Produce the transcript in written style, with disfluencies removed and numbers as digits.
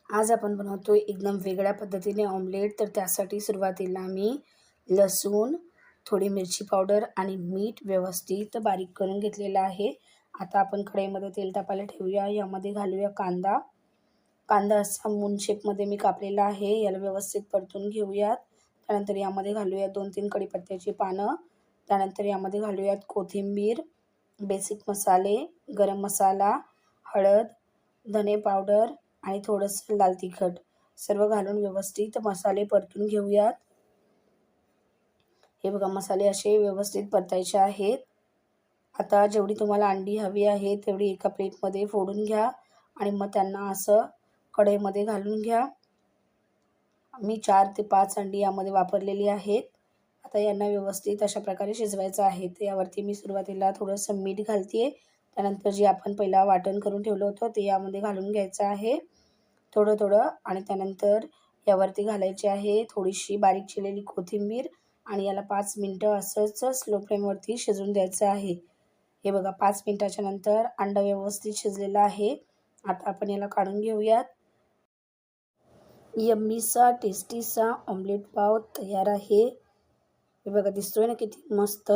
आज आपण बनवतोय एकदम वेगळ्या पद्धतीने ऑमलेट. तर त्यासाठी सुरुवातीला मी लसूण, थोडी मिरची पावडर आणि मीठ व्यवस्थित बारीक करून घेतलेलं आहे. आता आपण कढईमध्ये तेल तापायला ठेवूया. यामध्ये घालूया कांदा. कांदा असा मून शेपमध्ये मी कापलेला आहे. याला व्यवस्थित परतून घेऊयात. त्यानंतर यामध्ये घालूयात 2-3 कढीपत्त्याची पानं. त्यानंतर यामध्ये घालूयात कोथिंबीर, बेसिक मसाले, गरम मसाला, हळद, धने पावडर आणि थोडंसं लाल तिखट सर्व घालून व्यवस्थित मसाले परतून घेऊयात. हे बघा, मसाले असे व्यवस्थित परतायचे आहेत. आता जेवढी तुम्हाला अंडी हवी आहे तेवढी एका प्लेटमध्ये फोडून घ्या आणि मग त्यांना असं कढईमध्ये घालून घ्या. मी 4 ते 5 अंडी यामध्ये वापरलेली आहेत. आता यांना व्यवस्थित अशा प्रकारे शिजवायचं आहे. तर यावरती मी सुरुवातीला थोडंसं मीठ घालते. त्यानंतर जे आपण पहिला वाटण करून ठेवलं होतं ते यामध्ये घालून घ्यायचं आहे थोडं थोडं. आणि त्यानंतर यावरती घालायची आहे थोडीशी बारीक चिरलेली कोथिंबीर आणि याला 5 मिनटं असंच स्लो फ्लेमवरती शिजवून द्यायचं आहे. हे बघा, 5 मिनटाच्या नंतर अंडा व्यवस्थित शिजलेला आहे. आता आपण याला काढून घेऊयात. यम्मीसा टेस्टीसा ऑमलेट पाव तयार आहे. हे बघा, दिसतोय ना किती मस्त.